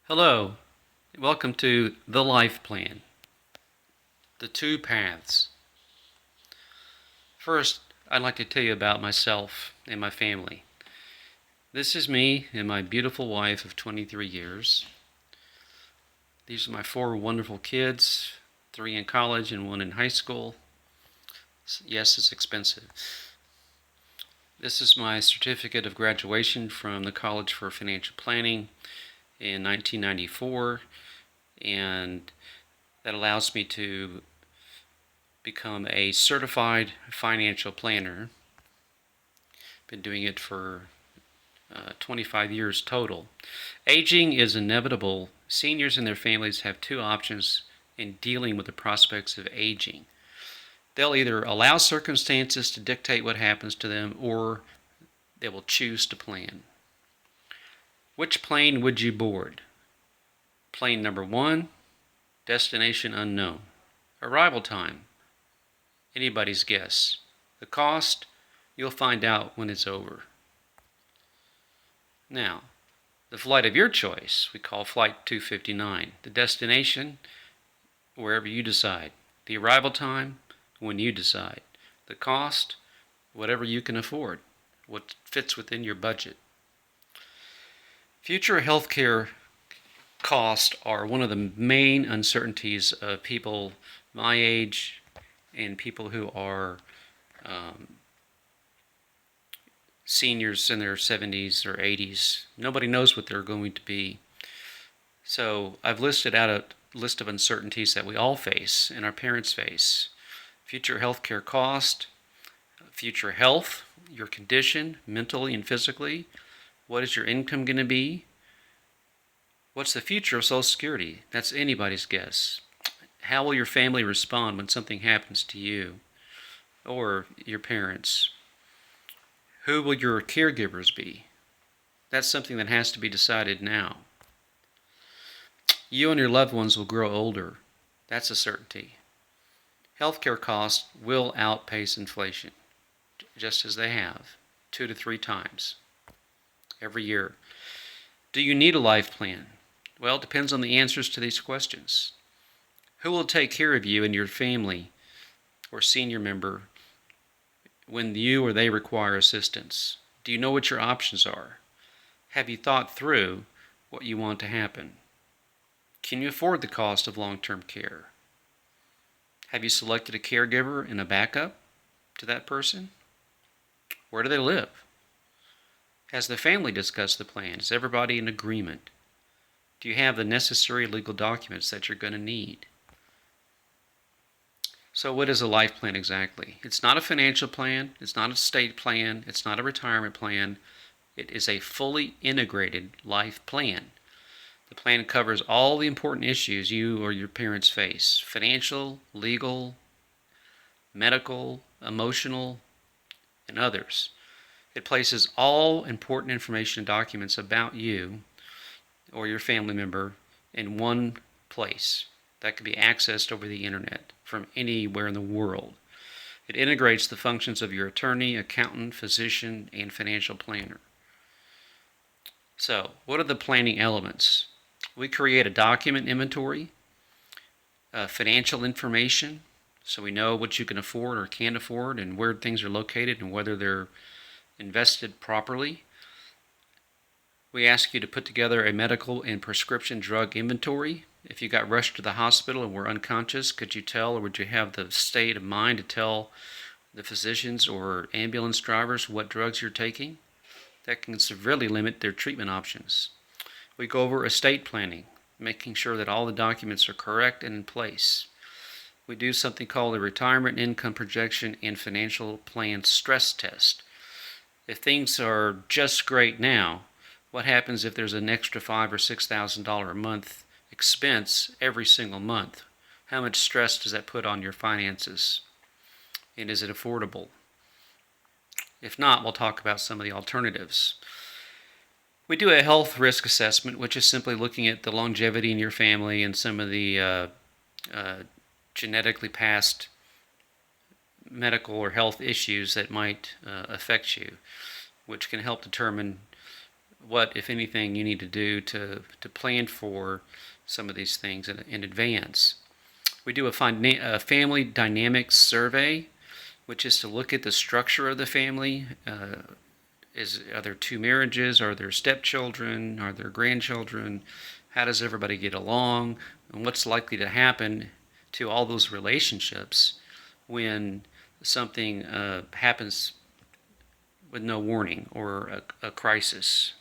Hello, welcome to The Life Plan, the two paths. First, I'd like to tell you about myself and my family. This is me and my beautiful wife of 23 years. These are my four wonderful kids, three in college and one in high school. Yes, it's expensive. This is my certificate of graduation from the College for Financial Planning in 1994, and that allows me to become a certified financial planner. Been doing it for 25 years total. Aging is inevitable. Seniors and their families have two options in dealing with the prospects of aging. They'll either allow circumstances to dictate what happens to them, or they will choose to plan. Which plane would you board? Plane number one, destination unknown. Arrival time, anybody's guess. The cost, you'll find out when it's over. Now, the flight of your choice, we call Flight 259. The destination, wherever you decide. The arrival time, when you decide. The cost, whatever you can afford, what fits within your budget. Future healthcare costs are one of the main uncertainties of people my age and people who are seniors in their 70s or 80s. Nobody knows what they're going to be. So I've listed out a list of uncertainties that we all face and our parents face. Future healthcare cost, future health, your condition, mentally and physically. What is your income going to be? What's the future of Social Security? That's anybody's guess. How will your family respond when something happens to you or your parents? Who will your caregivers be? That's something that has to be decided now. You and your loved ones will grow older. That's a certainty. Healthcare costs will outpace inflation, just as they have, 2 to 3 times every year. Do you need a life plan? Well, it depends on the answers to these questions. Who will take care of you and your family or senior member when you or they require assistance? Do you know what your options are? Have you thought through what you want to happen? Can you afford the cost of long-term care? Have you selected a caregiver and a backup to that person? Where do they live? Has the family discussed the plan? Is everybody in agreement? Do you have the necessary legal documents that you're going to need? So what is a life plan exactly? It's not a financial plan. It's not a estate plan. It's not a retirement plan. It is a fully integrated life plan. The plan covers all the important issues you or your parents face: financial, legal, medical, emotional, and others. It places all important information and documents about you or your family member in one place that can be accessed over the internet from anywhere in the world. It integrates the functions of your attorney, accountant, physician, and financial planner. So, what are the planning elements? We create a document inventory, financial information, so we know what you can afford or can't afford and where things are located and whether they're invested properly. We ask you to put together a medical and prescription drug inventory. If you got rushed to the hospital and were unconscious, could you tell, or would you have the state of mind to tell the physicians or ambulance drivers what drugs you're taking? That can severely limit their treatment options. We go over estate planning, making sure that all the documents are correct and in place. We do something called a retirement income projection and financial plan stress test. If things are just great now, what happens if there's an extra $5,000 or $6,000 a month expense every single month? How much stress does that put on your finances? And is it affordable? If not, we'll talk about some of the alternatives. We do a health risk assessment, which is simply looking at the longevity in your family and some of the genetically passed medical or health issues that might affect you, which can help determine what, if anything, you need to do to plan for some of these things in advance. We do a family dynamics survey, which is to look at the structure of the family. Are there two marriages? Are there stepchildren? Are there grandchildren? How does everybody get along? And what's likely to happen to all those relationships when something happens with no warning, or a crisis?